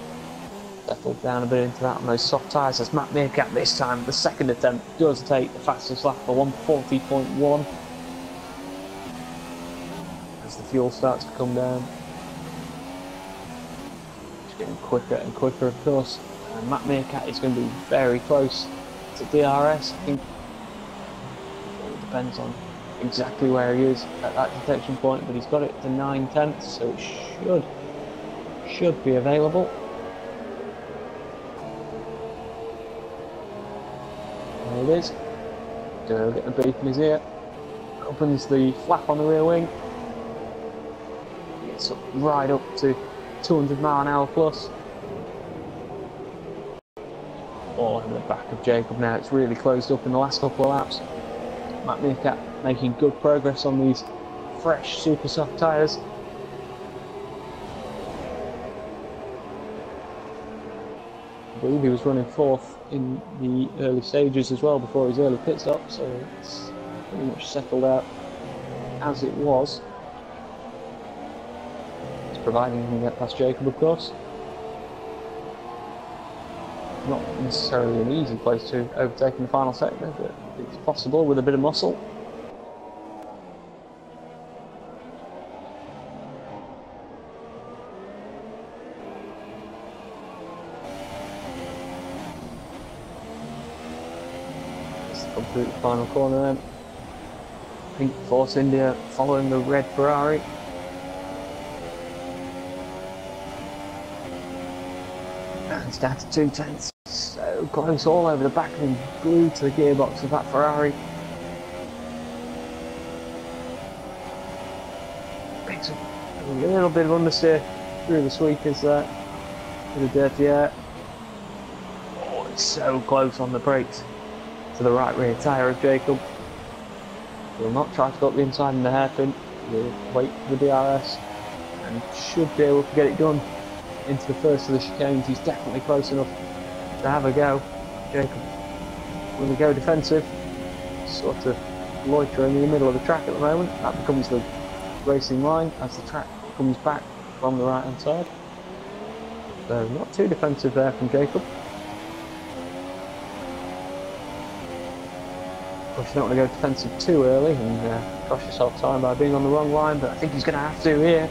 settled down a bit into that on those soft tyres, as Matt Meerkat this time, the second attempt, does take the fastest lap for 1:40.1 as the fuel starts to come down. It's getting quicker and quicker, of course, and Matt Meerkat is going to be very close to DRS. I think it depends on exactly where he is at that detection point, but he's got it to 9/10, so it should be available. There it is. Go get the beep in his ear. Opens the flap on the rear wing. Gets up, right up to 200 mph plus. All over the back of Jacob now. It's really closed up in the last couple of laps. Matt Meerkat making good progress on these fresh super soft tyres. I believe he was running fourth in the early stages as well before his early pit stop, so it's pretty much settled out as it was. It's providing he can get past Jacob, of course. Not necessarily an easy place to overtake in the final sector, but it's possible with a bit of muscle. Come through the final corner then. Pink Force India following the red Ferrari. And it's down to 2/10. So close, all over the back of him, glued to the gearbox of that Ferrari. Picks up a little bit of understeer through the sweepers there, through the dirty air. Oh, it's so close on the brakes to the right rear tyre of Jacob. Will not try to go up the inside in the hairpin. Will wait for the DRS and should be able to get it done into the first of the chicanes. He's definitely close enough to have a go. Jacob will go defensive, sort of loitering in the middle of the track at the moment. That becomes the racing line as the track comes back from the right hand side. So not too defensive there from Jacob. Of course, you don't want to go defensive too early and cost yourself time by being on the wrong line, but I think he's going to have to here.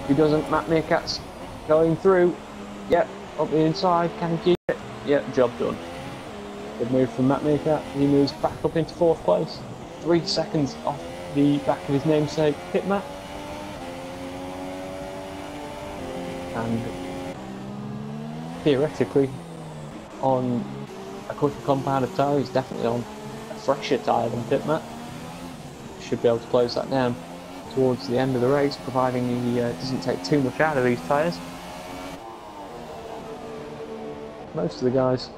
If he doesn't, Matt Meerkat's going through. Yep, up the inside, can he keep it? Yep, job done. Good move from Matt Meerkat. He moves back up into fourth place. 3 seconds off the back of his namesake pit map. And theoretically, on a quicker compounded tyre, he's definitely on fresher tyre than pit mat. Should be able to close that down towards the end of the race, providing he doesn't take too much out of these tyres. Most of the guys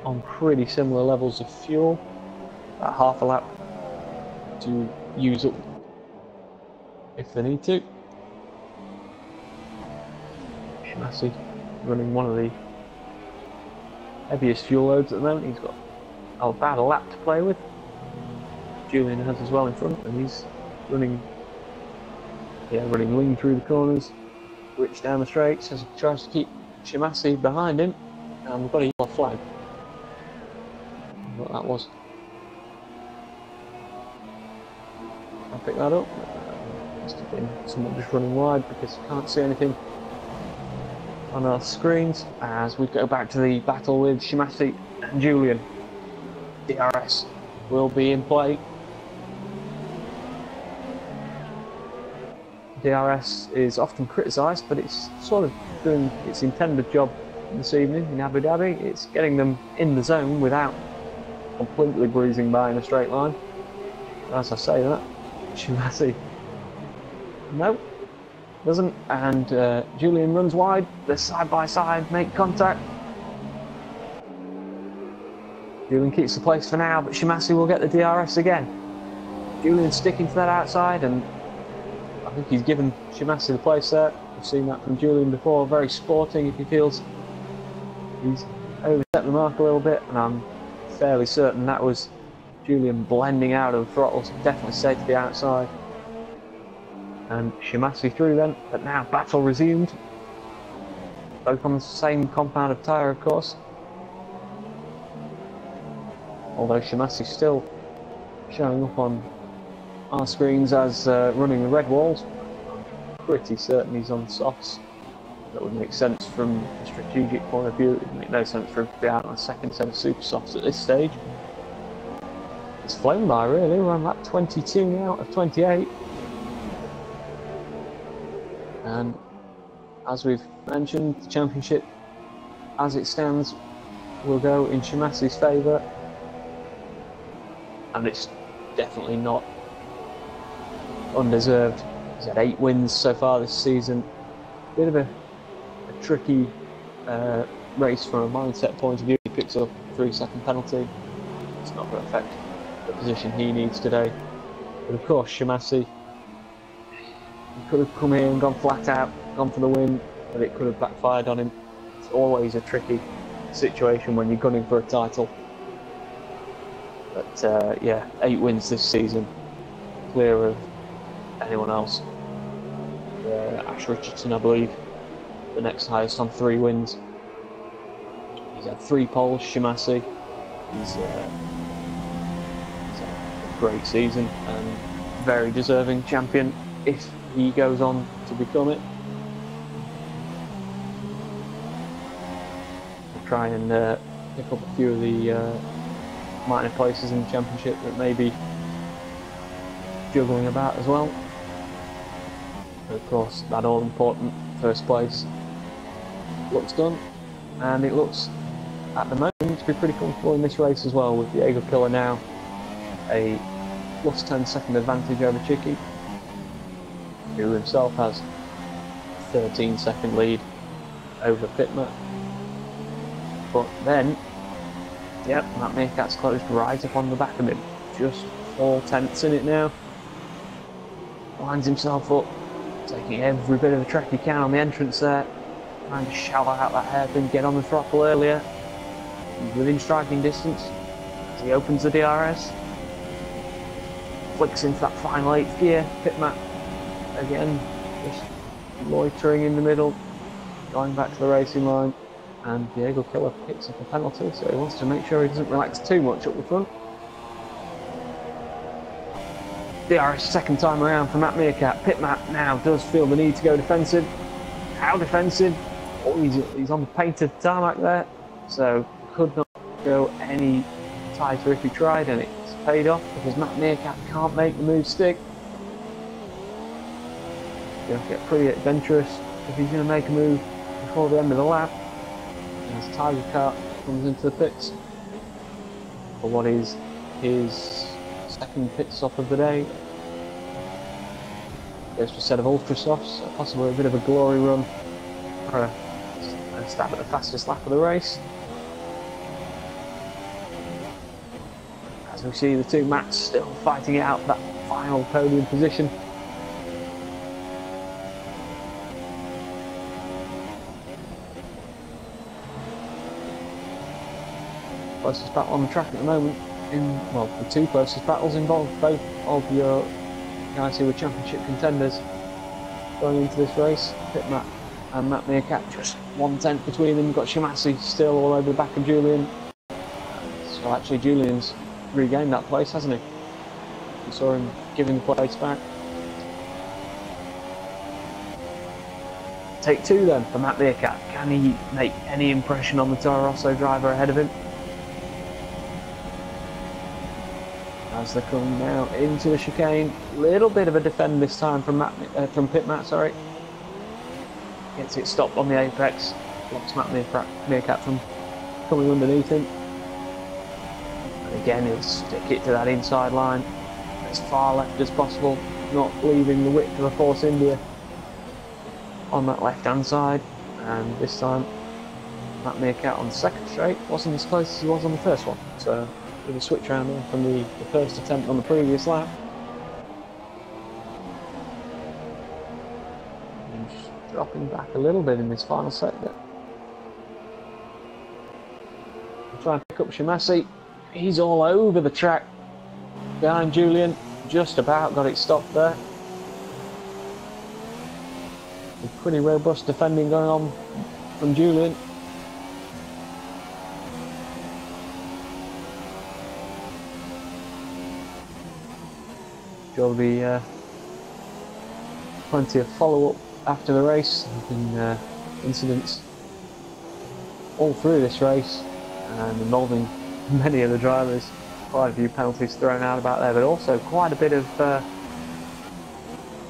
on pretty similar levels of fuel, about half a lap to use up if they need to. Shimasi running one of the heaviest fuel loads at the moment. He's got about a lap to play with. Julian has as well in front, and he's running lean through the corners, switch down the straights as he tries to keep Shimasi behind him, and we've got a yellow flag. What that was. pick that up. Must have been someone just running wide because you can't see anything on our screens. As we go back to the battle with Shimasi and Julian, DRS will be in play. DRS is often criticised, but it's sort of doing its intended job this evening in Abu Dhabi. It's getting them in the zone without completely breezing by in a straight line. As I say that, Shimasi, no, doesn't, and Julian runs wide. They're side by side, make contact. Julian keeps the place for now, but Shimasi will get the DRS again. Julian sticking to that outside, and I think he's given Shimasi the place there. We've seen that from Julian before, very sporting if he feels he's overstepped the mark a little bit, and I'm fairly certain that was Julian blending out of the throttles, definitely stayed to the outside. And Shimasi through then, but now battle resumed. Both on the same compound of tyre, of course. Although Shimasi still showing up on our screens as running the red walls. I'm pretty certain he's on softs. That would make sense from a strategic point of view. It would make no sense for him to be out on a second set of super softs at this stage. It's flown by really, we're on lap 22 now out of 28. And as we've mentioned, the championship as it stands will go in Shimasi's favour. And it's definitely not undeserved. He's had 8 wins so far this season. Bit of a tricky race from a mindset point of view. He picks up a 3-second penalty. It's not going to affect the position he needs today. But of course, Shimasi, he could have come here and gone flat out, gone for the win, but it could have backfired on him. It's always a tricky situation when you're gunning for a title. But yeah, 8 wins this season, clear of anyone else. Ash Richardson, I believe, the next highest on 3 wins. He's had 3 poles, Shimasi. He's had a great season and very deserving champion if he goes on to become it. We'll try and pick up a few of the minor places in the championship that may be juggling about as well. But of course, that all-important first place looks done, and it looks at the moment to be pretty comfortable in this race as well, with Diego Killer now a plus 10-second advantage over Chicky, who himself has a 13-second lead over Pitmat. But then, yep, Matt Meerkat's closed right up on the back of him, just 4 tenths in it now. Lines himself up, taking every bit of the track he can on the entrance there, trying to shallow out that hairpin, get on the throttle earlier. He's within striking distance as he opens the DRS. Flicks into that final 8th gear. Pitmat again, just loitering in the middle, going back to the racing line. And Diego Killer picks up a penalty, so he wants to make sure he doesn't relax too much up the front. DRS second time around for Matt Meerkat. Pitmat now does feel the need to go defensive. How defensive? Oh, he's on the painted tarmac there, so could not go any tighter if he tried, and it's paid off because Matt Meerkat can't make the move stick. He's going to get pretty adventurous if he's going to make a move before the end of the lap. As Tiger Kart comes into the pits for what is his second pit stop of the day. Goes for a set of ultra softs, so possibly a bit of a glory run for a stab at the fastest lap of the race. As we see the 2 Matts still fighting it out for that final podium position. Closest battle on the track at the moment, well, the 2 closest battles involve both of your guys who were championship contenders going into this race. Pitmat and Matt Meerkat, just 1 tenth between them. You've got Shimasi still all over the back of Julian. So actually Julian's regained that place, hasn't he? You saw him giving the place back. Take two then for Matt Meerkat. Can he make any impression on the Toro Rosso driver ahead of him? As they're coming now into the chicane, little bit of a defend this time from Pit Matt, sorry. Gets it stopped on the apex, blocks Matt Meerkat from coming underneath him. And again, he'll stick it to that inside line as far left as possible, not leaving the width of a Force India on that left hand side. And this time Matt Meerkat on the second straight wasn't as close as he was on the first one, so with a switch around there from the first attempt on the previous lap. And just dropping back a little bit in this final sector. Try and pick up Shimasi. He's all over the track behind Julian, just about got it stopped there. Pretty robust defending going on from Julian. There'll be plenty of follow-up after the race. There have been incidents all through this race and involving many of the drivers. Quite a few penalties thrown out about there, but also quite a bit of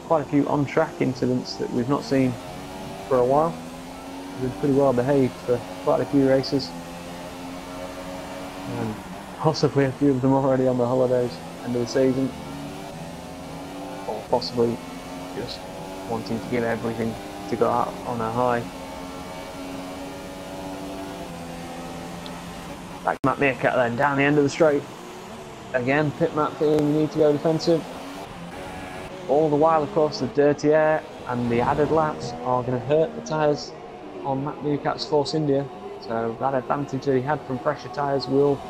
quite a few on-track incidents that we've not seen for a while. They've been pretty well behaved for quite a few races, and possibly a few of them already on the holidays, end of the season, or possibly just wanting to give everything to go out on a high. Back to Matt Meerkat then, down the end of the straight. Again, Pit Matt feeling the need to go defensive. All the while, of course, the dirty air and the added laps are going to hurt the tyres on Matt Meerkat's Force India. So that advantage that he had from fresher tyres will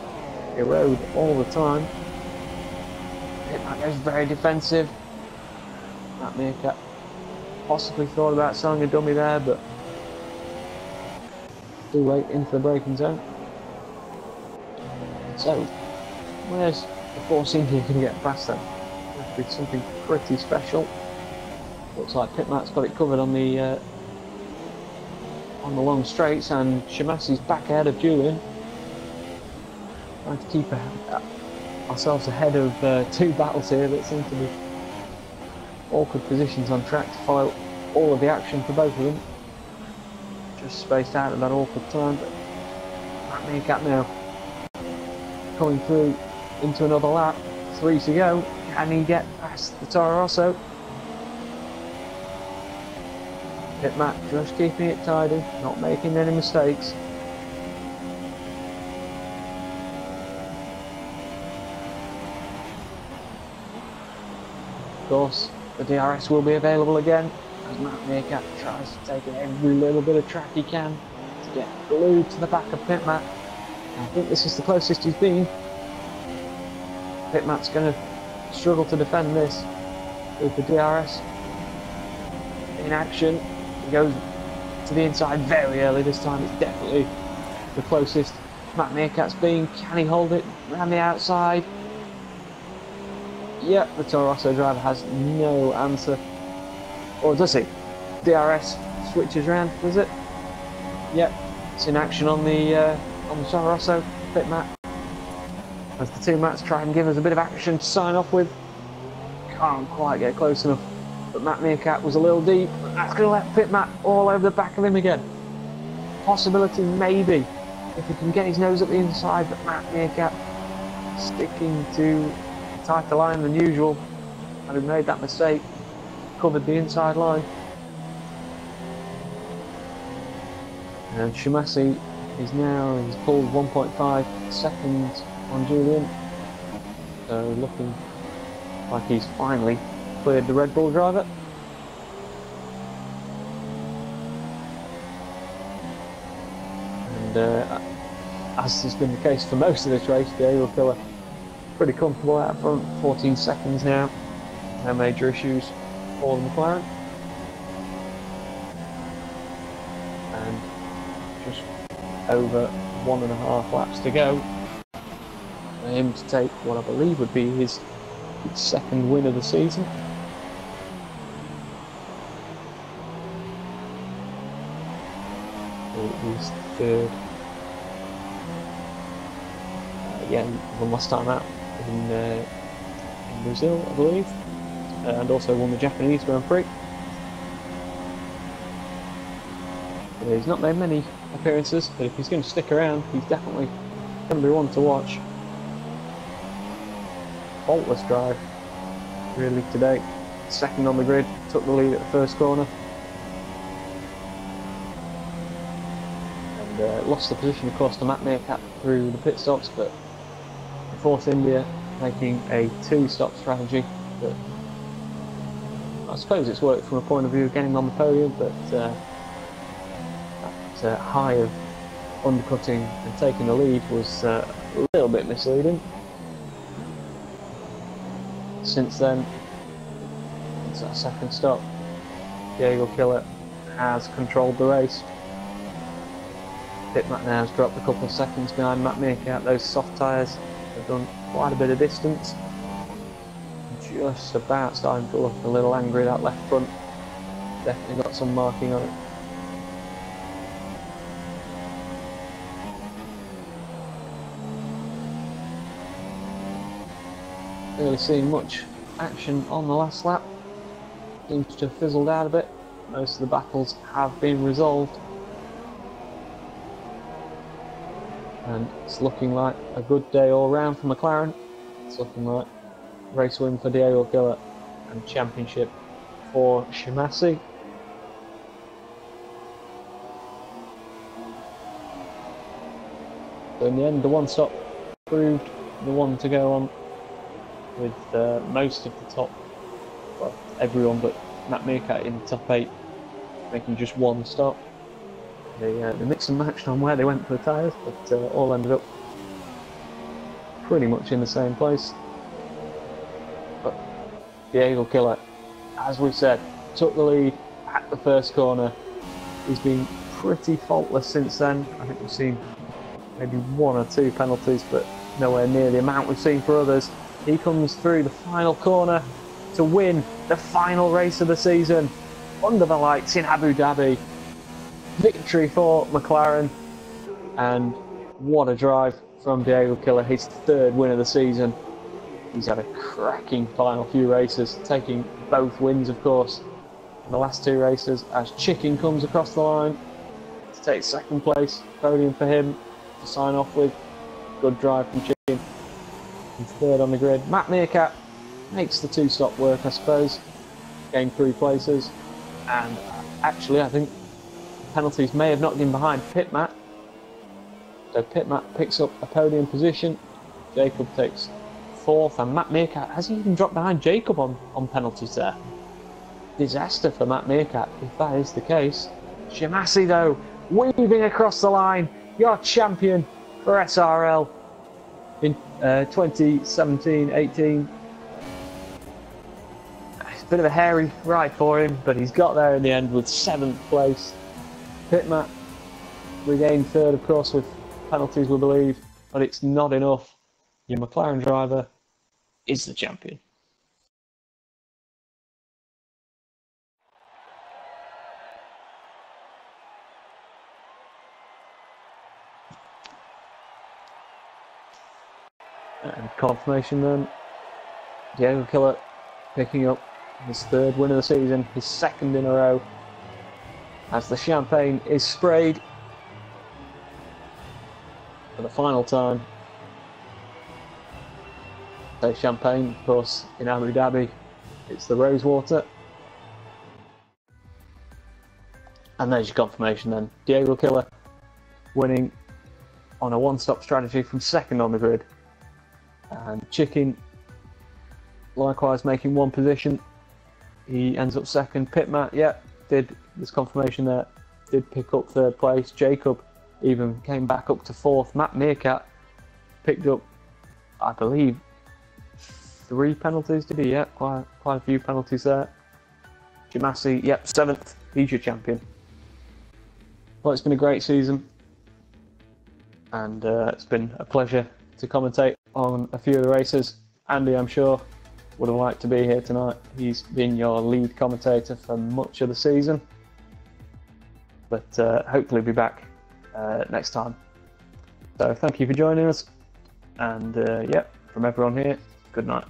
erode all the time. Pit Matt goes very defensive. Matt Meerkat possibly thought about selling a dummy there, but too late into the braking zone. So, where's the Force India going to get past them? With something pretty special. Looks like Pit Matt's got it covered on the long straights, and Shimasi's back ahead of Julian. Trying to keep ourselves ahead of two battles here that seem to be awkward positions on track to follow all of the action for both of them. Just spaced out at that awkward time, but Matt Meerkat now coming through into another lap. 3 to go. Can he get past the Toro Rosso? Pit Matt just keeping it tidy, not making any mistakes. Of course, the DRS will be available again as Matt Meerkat tries to take every little bit of track he can to get glued to the back of Pit Matt. I think this is the closest he's been. Pit Matt's going to struggle to defend this with the DRS in action. He goes to the inside very early this time. It's definitely the closest Matt Meerkat's been. Can he hold it around the outside? Yep, the Toro Rosso driver has no answer. Or does he? DRS switches around, does it? Yep, it's in action on the Toro Rosso. Pit Matt, as the two Matts try and give us a bit of action to sign off with. Can't quite get close enough, but Matt Meerkat was a little deep. That's going to let Pit Matt all over the back of him again. Possibility maybe, if he can get his nose up the inside, but Matt Meerkat sticking to a tighter line than usual. Having made that mistake, covered the inside line. And Shimasi is now, he's pulled 1.5 seconds on Julian, so looking like he's finally cleared the Red Bull driver. And as has been the case for most of this race, the Aero pretty comfortable out front, 14 seconds now, no major issues for the McLaren. And just over 1.5 laps to go for him to take what I believe would be his His second win of the season. He's third. Yeah, won last time out in Brazil, I believe, and also won the Japanese Grand Prix. He's not made many appearances, but if he's going to stick around, he's definitely going to be one to watch. Faultless drive, really, today. Second on the grid, took the lead at the first corner. And lost the position, of course, to Matt Meerkat through the pit stops, but Force India making a two-stop strategy. But I suppose it's worked from a point of view of getting on the podium, but that high of undercutting and taking the lead was a little bit misleading. Since then, it's that second stop. Diego Killer has controlled the race. Pit Matt now has dropped a couple of seconds behind Matt Meerkat. Those soft tyres have done quite a bit of distance. Just about starting to look a little angry, that left front. Definitely got some marking on it. Really seeing much action on the last lap. Seems to have fizzled out a bit. Most of the battles have been resolved. And it's looking like a good day all round for McLaren. It's looking like race win for Diego Killer and championship for Shimasi. So in the end, the one stop proved the one to go on, with most of the top, well, everyone but Matt Meerkat in the top 8 making just one stop. They mixed and matched on where they went for the tyres, but all ended up pretty much in the same place. But Diego Killer, as we said, took the lead at the first corner. He's been pretty faultless since then. I think we've seen maybe 1 or 2 penalties, but nowhere near the amount we've seen for others. He comes through the final corner to win the final race of the season under the lights in Abu Dhabi. Victory for McLaren, and what a drive from Diego Killer, his 3rd win of the season. He's had a cracking final few races, taking both wins, of course, in the last 2 races, as Chicken comes across the line to take 2nd place. Podium for him to sign off with. Good drive from Chicken. He's 3rd on the grid. Matt Meerkat makes the 2-stop work, I suppose. Gained 3 places, and actually I think penalties may have knocked him behind Pit Matt. So Pit Matt picks up a podium position. Jacob takes 4th, and Matt Meerkat has even dropped behind Jacob on penalties there. Disaster for Matt Meerkat, if that is the case. Shimasi, though, weaving across the line, your champion for SRL in 2017-18. It's a bit of a hairy ride for him, but he's got there in the end with 7th place. Pit Matt regained 3rd, of course, with penalties, we believe, but it's not enough. Your McLaren driver is the champion. And confirmation then, Diego Killer picking up his 3rd win of the season, his 2nd in a row, as the champagne is sprayed for the final time. So champagne, of course, in Abu Dhabi, it's the rose water. And there's your confirmation then. Diego Killer winning on a 1-stop strategy from 2nd on the grid. And Chicken likewise making 1 position. He ends up 2nd. Pit Matt, yeah, there's confirmation there, did pick up 3rd place. Jacob even came back up to 4th. Matt Meerkat picked up, I believe, 3 penalties, did he? Yeah, quite a few penalties there. Shimasi, yep, 7th. He's your champion. Well, it's been a great season, and it's been a pleasure to commentate on a few of the races. Andy, I'm sure, would have liked to be here tonight. He's been your lead commentator for much of the season, but hopefully be back next time. So thank you for joining us, and yeah, from everyone here, good night.